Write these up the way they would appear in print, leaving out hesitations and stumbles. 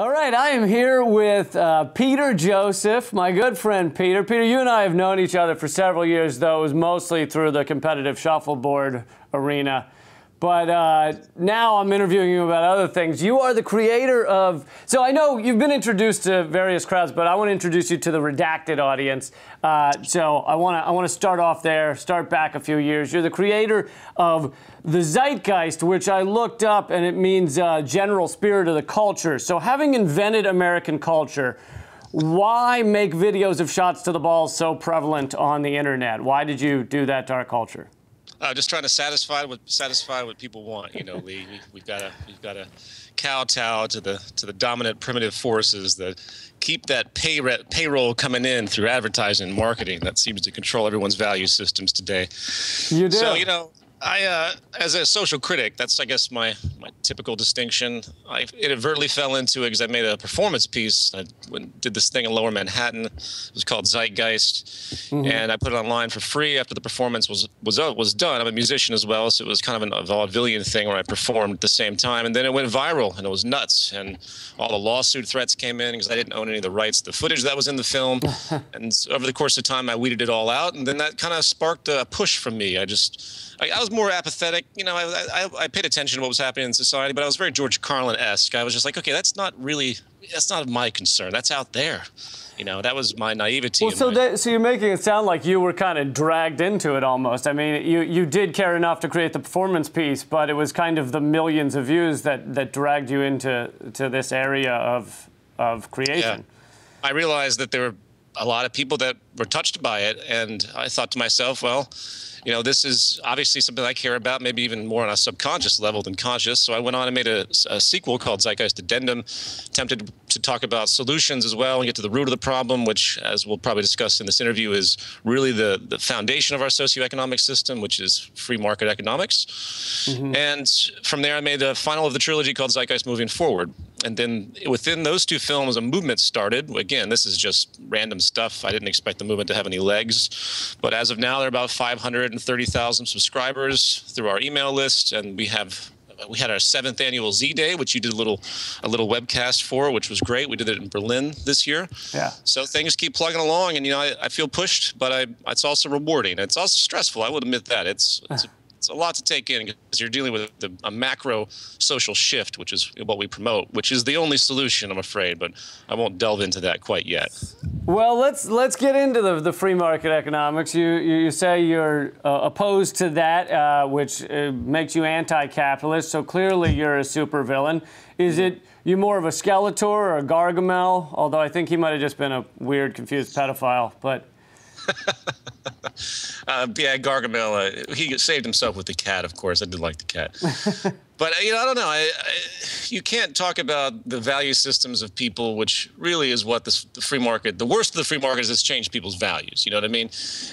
All right, I am here with Peter Joseph, my good friend Peter. Peter, you and I have known each other for several years, though it was mostly through the competitive shuffleboard arena. But now I'm interviewing you about other things. You are the creator of... So I know you've been introduced to various crowds, but I want to introduce you to the Redacted audience. So I want to start off there, start back a few years. You're the creator of the Zeitgeist, which I looked up, and it means general spirit of the culture. So having invented American culture, why make videos of shots to the balls so prevalent on the internet? Why did you do that to our culture? Just trying to satisfy what people want. You know, we've got to kowtow to the dominant primitive forces that keep that payroll coming in through advertising and marketing that seems to control everyone's value systems today. You do. So, you know, as a social critic, that's, I guess, my typical distinction. I inadvertently fell into it because I made a performance piece. I did this thing in Lower Manhattan. It was called Zeitgeist, and I put it online for free after the performance was done. I'm a musician as well, so it was kind of a vaudevillian thing where I performed at the same time. And then it went viral, and it was nuts. And all the lawsuit threats came in because I didn't own any of the rights to the footage that was in the film. And over the course of time, I weeded it all out, and then that kind of sparked a push from me. I was more apathetic. You know, I paid attention to what was happening in society, but I was very George Carlin-esque. I was just like, okay, that's not of my concern. That's out there. You know, that was my naivety. Well, so you're making it sound like you were kind of dragged into it almost. I mean, you did care enough to create the performance piece, but it was kind of the millions of views that dragged you into this area of creation. Yeah. I realized that there were a lot of people that were touched by it, and I thought to myself, well, you know, this is obviously something I care about, maybe even more on a subconscious level than conscious. So I went on and made a sequel called Zeitgeist Addendum, attempted to talk about solutions as well and get to the root of the problem, which, as we'll probably discuss in this interview, is really the foundation of our socioeconomic system, which is free market economics. And from there, I made the final of the trilogy called Zeitgeist Moving Forward. And then within those two films, a movement started. Again, this is just random stuff. I didn't expect the movement to have any legs. But as of now, there are about 530,000 subscribers through our email list. And we had our 7th annual Z Day, which you did a little webcast for, which was great. We did it in Berlin this year. Yeah. So things keep plugging along. And, you know, I feel pushed, but it's also rewarding. It's also stressful. I would admit that. It's a lot to take in because you're dealing with a macro social shift, which is what we promote, which is the only solution, I'm afraid, but I won't delve into that quite yet. Well, let's get into the free market economics. You say you're opposed to that, which makes you anti-capitalist, so clearly you're a supervillain. Is it you more of a Skeletor or a Gargamel? Although I think he might have just been a weird, confused pedophile, but... Yeah, Gargamel, he saved himself with the cat, of course. I did like the cat. But, you know, I don't know. You can't talk about the value systems of people, which really is what the free market, the worst of the free market is it's changed people's values. You know what I mean?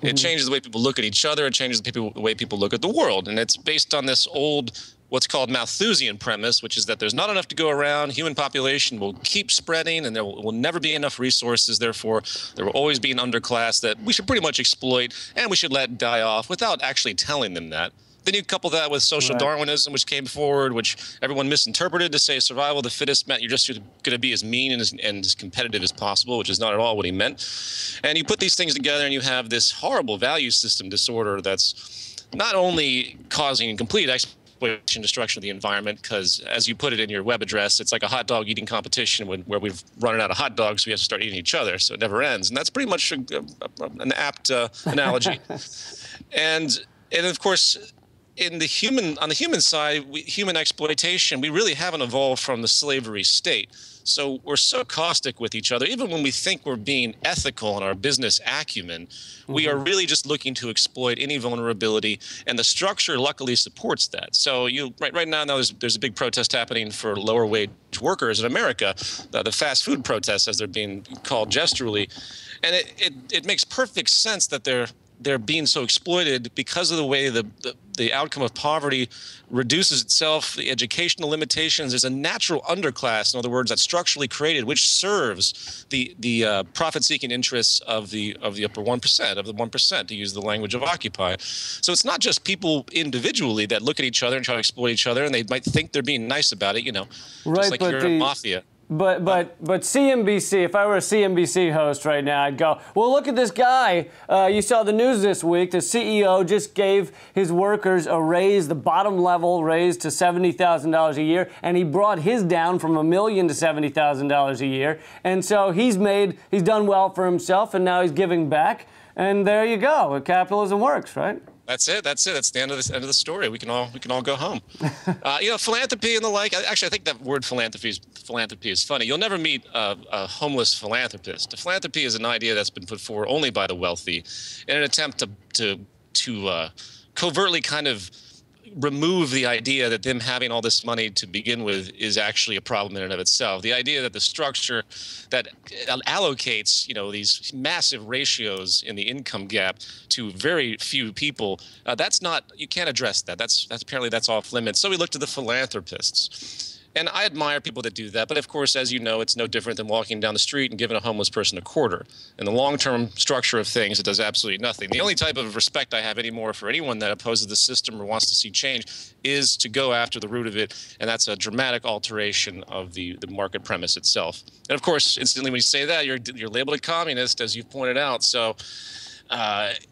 It changes the way people look at each other. It changes the way people look at the world. And it's based on this old, what's called Malthusian premise, which is that there's not enough to go around. Human population will keep spreading, and there will never be enough resources. Therefore, there will always be an underclass that we should pretty much exploit, and we should let die off without actually telling them that. Then you couple that with social Darwinism, which came forward, which everyone misinterpreted to say survival of the fittest meant you're just going to be as mean and as competitive as possible, which is not at all what he meant. And you put these things together, and you have this horrible value system disorder that's not only causing complete exploitation, destruction of the environment, because as you put it in your web address, it's like a hot dog eating competition where we've run out of hot dogs, so we have to start eating each other, so it never ends. And that's pretty much an apt analogy. And of course, on the human side, human exploitation, we really haven't evolved from the slavery state. So we're so caustic with each other. Even when we think we're being ethical in our business acumen, we are really just looking to exploit any vulnerability, and the structure luckily supports that. So right now there's a big protest happening for lower wage workers in America, the fast food protests as they're being called gesturally, and it makes perfect sense that they're being so exploited because of the way the outcome of poverty reduces itself, the educational limitations. There's a natural underclass, in other words, that's structurally created, which serves the profit-seeking interests of the upper 1%, of the 1%, to use the language of Occupy. So it's not just people individually that look at each other and try to exploit each other, and they might think they're being nice about it, you know, right, just like you're in a mafia. But CNBC, if I were a CNBC host right now, I'd go, well, look at this guy. You saw the news this week. The CEO just gave his workers a raise, the bottom level raise to $70,000 a year, and he brought his down from $1 million to $70,000 a year. And so he's done well for himself, and now he's giving back. And there you go. Capitalism works, right? That's it. That's the end of the story. We can all go home. Philanthropy and the like. Actually, I think that word philanthropy is funny. You'll never meet a homeless philanthropist. Philanthropy is an idea that's been put forward only by the wealthy in an attempt to covertly kind of remove the idea that them having all this money to begin with is actually a problem in and of itself. The idea that the structure that allocates, these massive ratios in the income gap to very few people, you can't address that. That's apparently that's off limits. So we look to the philanthropists. And I admire people that do that. But of course, as you know, it's no different than walking down the street and giving a homeless person a quarter. In the long-term structure of things, it does absolutely nothing. The only type of respect I have anymore for anyone that opposes the system or wants to see change is to go after the root of it. And that's a dramatic alteration of the market premise itself. And of course, instantly when you say that, you're labeled a communist, as you've pointed out. So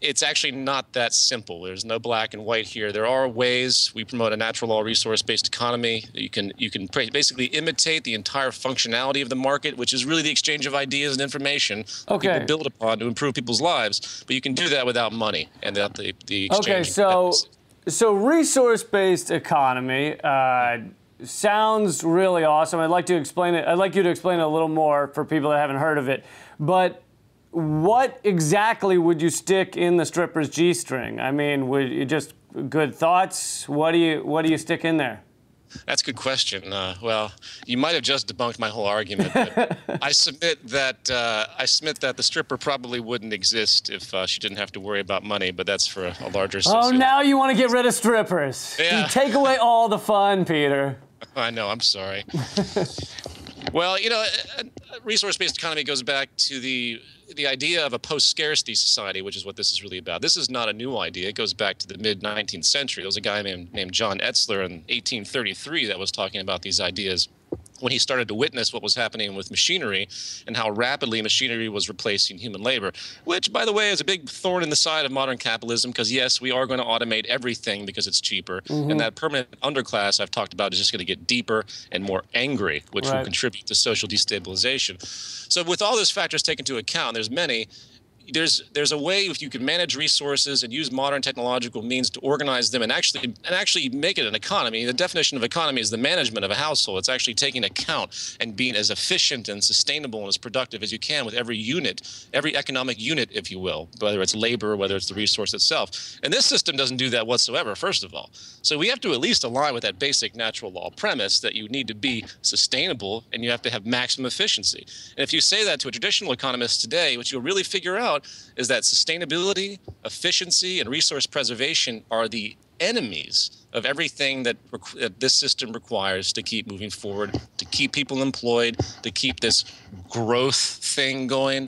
it's actually not that simple. There's no black and white here. There are ways. We promote a natural law resource-based economy. You can basically imitate the entire functionality of the market, which is really the exchange of ideas and information that people build upon to improve people's lives. But you can do that without money and without the exchange. Okay, so resource-based economy sounds really awesome. I'd like you to explain it a little more for people that haven't heard of it. But what exactly would you stick in the stripper's G-string? I mean, would you just good thoughts? What do you stick in there? That's a good question. Well, you might have just debunked my whole argument. But I submit that the stripper probably wouldn't exist if she didn't have to worry about money. But that's for a larger. Oh, now you want to get rid of strippers? Yeah. You take away all the fun, Peter. I know. I'm sorry. Well, a resource-based economy goes back to the idea of a post-scarcity society, which is what this is really about. This is not a new idea. It goes back to the mid-19th century. There was a guy named John Etzler in 1833 that was talking about these ideas when he started to witness what was happening with machinery and how rapidly machinery was replacing human labor, which, by the way, is a big thorn in the side of modern capitalism because, yes, we are going to automate everything because it's cheaper. And that permanent underclass I've talked about is just going to get deeper and more angry, which will contribute to social destabilization. So with all those factors taken into account, there's many. There's a way if you can manage resources and use modern technological means to organize them and actually make it an economy. The definition of economy is the management of a household. It's actually taking account and being as efficient and sustainable and as productive as you can with every unit, every economic unit, if you will, whether it's labor, whether it's the resource itself. And this system doesn't do that whatsoever, first of all. So we have to at least align with that basic natural law premise that you need to be sustainable and you have to have maximum efficiency. And if you say that to a traditional economist today, what you'll really figure out is that sustainability, efficiency, and resource preservation are the enemies of everything that this system requires to keep moving forward, to keep people employed, to keep this growth thing going.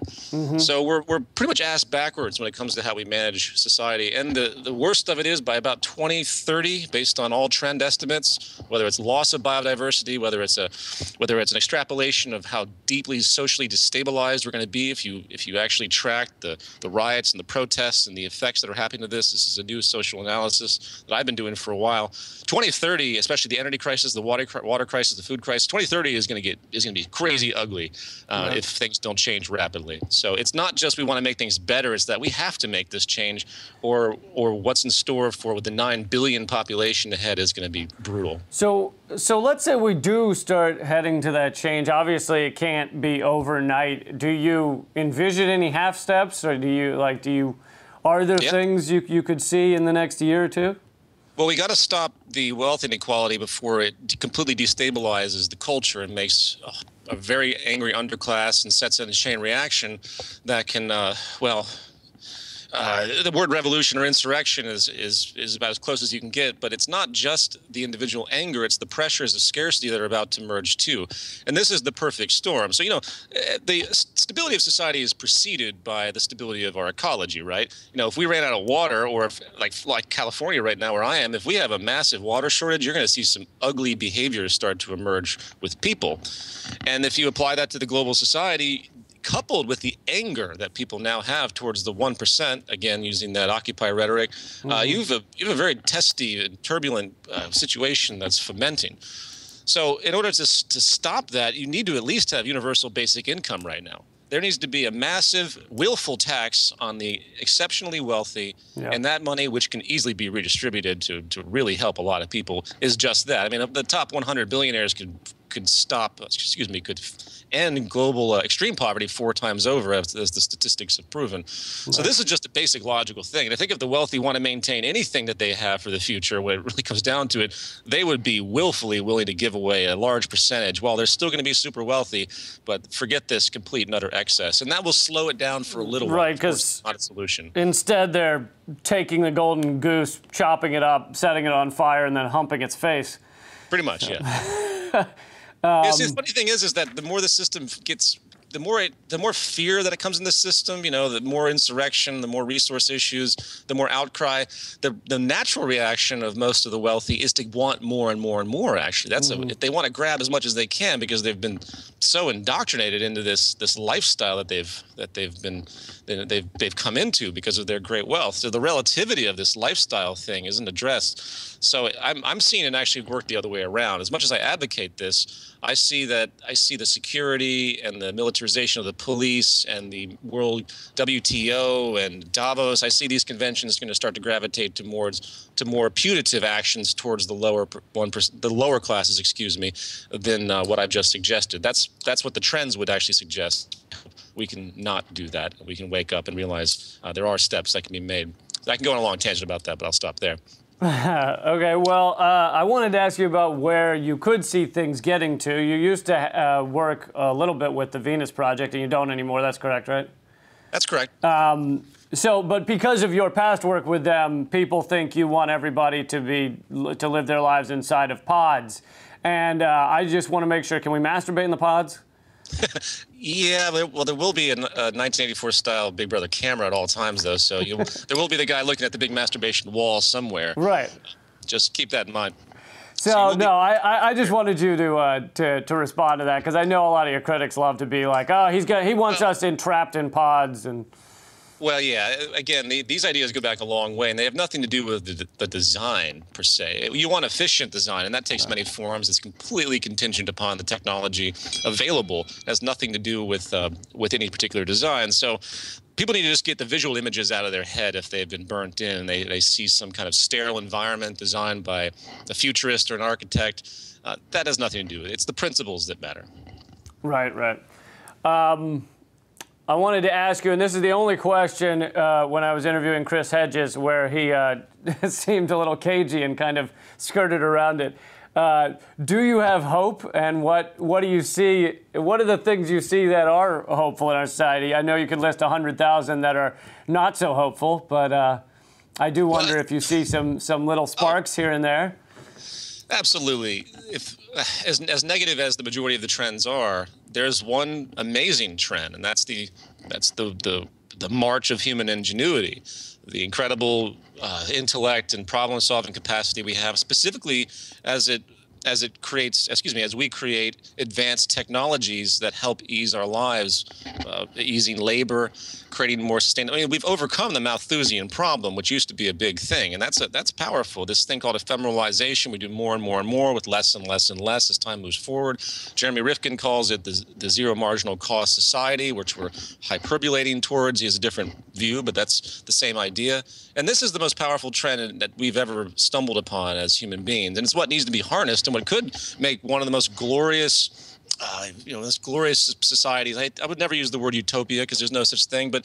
So we're pretty much ass backwards when it comes to how we manage society. And the worst of it is by about 2030, based on all trend estimates, whether it's loss of biodiversity, whether it's an extrapolation of how deeply socially destabilized we're going to be if you actually track the riots and the protests and the effects that are happening to this. This is a new social analysis that I've been doing for a while. 2030, especially the energy crisis, the water crisis, the food crisis, 2030 is going to be crazy ugly if things don't change rapidly. So it's not just we want to make things better; it's that we have to make this change, or what's in store for with the 9 billion population ahead is going to be brutal. So let's say we do start heading to that change. Obviously, it can't be overnight. Do you envision any half steps, or are there things you could see in the next year or two? Well, we got to stop the wealth inequality before it completely destabilizes the culture and makes a very angry underclass and sets in a chain reaction that can, the word revolution or insurrection is about as close as you can get, but it's not just the individual anger, it's the pressures of scarcity that are about to merge too. And this is the perfect storm. So, the stability of society is preceded by the stability of our ecology, right? If we ran out of water, or if, like California right now where I am, if we have a massive water shortage, you're going to see some ugly behaviors start to emerge with people. And if you apply that to the global society, coupled with the anger that people now have towards the 1%, again, using that Occupy rhetoric, you have a very testy and turbulent situation that's fomenting. So in order to stop that, you need to at least have universal basic income right now. There needs to be a massive, willful tax on the exceptionally wealthy, and that money, which can easily be redistributed to really help a lot of people, is just that. I mean, the top 100 billionaires could end global extreme poverty 4 times over, as the statistics have proven. So this is just a basic logical thing. And I think if the wealthy want to maintain anything that they have for the future, when it really comes down to it, they would be willfully willing to give away a large percentage. While they're still going to be super wealthy, but forget this complete and utter excess. And that will slow it down for a little while. Right, because not a solution. Instead, they're taking the golden goose, chopping it up, setting it on fire, and then humping its face. Pretty much, yeah. The funny thing is that the more the system gets, the more fear that it comes in the system, the more insurrection, the more resource issues, the more outcry. The natural reaction of most of the wealthy is to want more and more and more. Actually, that's if they want to grab as much as they can, because they've been so indoctrinated into this lifestyle that they've come into because of their great wealth. So the relativity of this lifestyle thing isn't addressed. So I'm seeing it actually work the other way around. As much as I advocate this, I see the security and the militarization of the police and the World WTO and Davos. I see these conventions going to start to gravitate to more punitive actions towards the lower 1%, the lower classes, than what I've just suggested. That's what the trends would actually suggest. We can not do that. We can wake up and realize there are steps that can be made. I can go on a long tangent about that, but I'll stop there. Okay, well, I wanted to ask you about where you could see things getting to. You used to work a little bit with the Venus Project, and you don't anymore. That's correct, right? That's correct. But because of your past work with them, people think you want everybody to live their lives inside of pods. And I just want to make sure, can we masturbate in the pods? Yeah, well, there will be a 1984 style Big Brother camera at all times, though. So there will be the guy looking at the big masturbation wall somewhere. Right. Just keep that in mind. So no, I just wanted you to respond to that, because I know a lot of your critics love to be like, oh, he wants us entrapped in pods and. Well, yeah. Again, these ideas go back a long way, and they have nothing to do with the design per se. You want efficient design, and that takes many forms. It's completely contingent upon the technology available. It has nothing to do with any particular design. So people need to just get the visual images out of their head if they've been burnt in and they see some kind of sterile environment designed by a futurist or an architect. That has nothing to do with it. It's the principles that matter. Right, right. I wanted to ask you, and this is the only question when I was interviewing Chris Hedges where he seemed a little cagey and kind of skirted around it. Do you have hope, and what do you see? What are the things you see that are hopeful in our society? I know you could list 100,000 that are not so hopeful, but I do wonder if you see some little sparks here and there. Absolutely. If as negative as the majority of the trends are, there's one amazing trend, and that's the march of human ingenuity, the incredible intellect and problem-solving capacity we have, specifically as we create advanced technologies that help ease our lives, easing labor, creating more sustainable. I mean, we've overcome the Malthusian problem, which used to be a big thing, and that's powerful. This thing called ephemeralization, we do more and more and more with less and less and less as time moves forward. Jeremy Rifkin calls it the zero marginal cost society, which we're hyperbolating towards. He has a different view, but that's the same idea. And this is the most powerful trend that we've ever stumbled upon as human beings, and it's what needs to be harnessed and what could make one of the most glorious this glorious societies. I would never use the word utopia because there's no such thing, but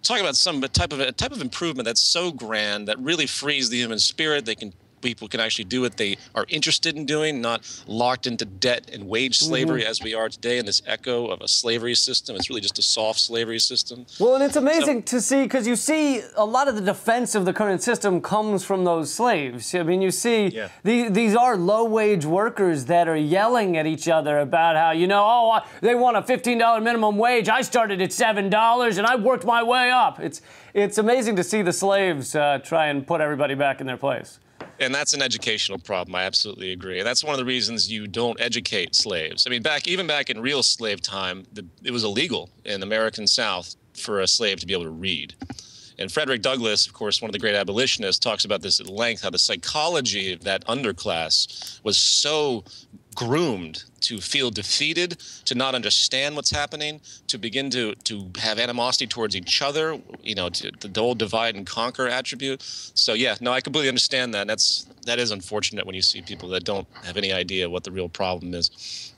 talk about some type of improvement that's so grand that really frees the human spirit. They can people can actually do what they are interested in doing, not locked into debt and wage slavery as we are today in this echo of a slavery system. It's really just a soft slavery system. Well, and it's amazing to see, because you see a lot of the defense of the current system comes from those slaves. I mean, you see these are low-wage workers that are yelling at each other about how, you know, oh, they want a $15 minimum wage. I started at $7 and I worked my way up. It's amazing to see the slaves try and put everybody back in their place. And that's an educational problem. I absolutely agree. And that's one of the reasons you don't educate slaves. I mean, even back in real slave time, it was illegal in the American South for a slave to be able to read. And Frederick Douglass, of course, one of the great abolitionists, talks about this at length, how the psychology of that underclass was so groomed to feel defeated, to not understand what's happening, to begin to have animosity towards each other, you know, to the old divide and conquer attribute. So yeah, no, I completely understand that. That is unfortunate when you see people that don't have any idea what the real problem is.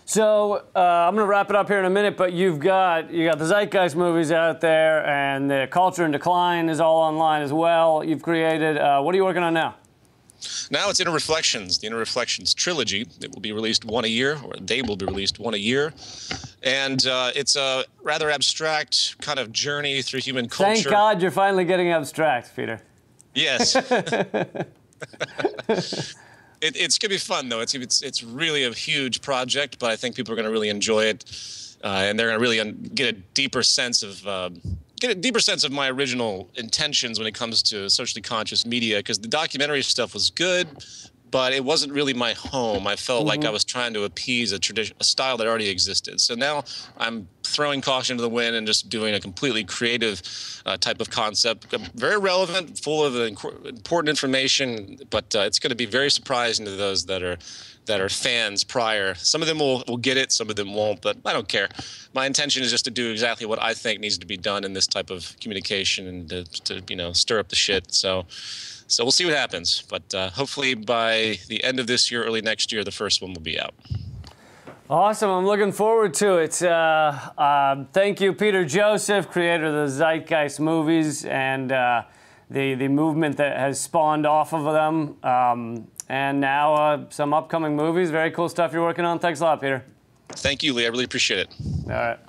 So I'm going to wrap it up here in a minute, but you got the Zeitgeist movies out there, and the Culture in Decline is all online as well. You've created. What are you working on now? Now it's Inner Reflections, the Inner Reflections trilogy. It will be released one a year, or they will be released one a year. And it's a rather abstract kind of journey through human culture. Thank God you're finally getting abstract, Peter. Yes. It's going to be fun, though. It's really a huge project, but I think people are going to really enjoy it. And they're going to really get a deeper sense of my original intentions when it comes to socially conscious media, because the documentary stuff was good, but it wasn't really my home. I felt like I was trying to appease a style that already existed. So now I'm throwing caution to the wind and just doing a completely creative type of concept, very relevant, full of important information, but it's going to be very surprising to those that are fans prior. Some of them will get it, some of them won't, but I don't care. My intention is just to do exactly what I think needs to be done in this type of communication, and to you know, stir up the shit. So we'll see what happens. But hopefully by the end of this year, early next year, the first one will be out. Awesome. I'm looking forward to it. Thank you, Peter Joseph, creator of the Zeitgeist movies and the movement that has spawned off of them. And now some upcoming movies. Very cool stuff you're working on. Thanks a lot, Peter. Thank you, Lee. I really appreciate it. All right.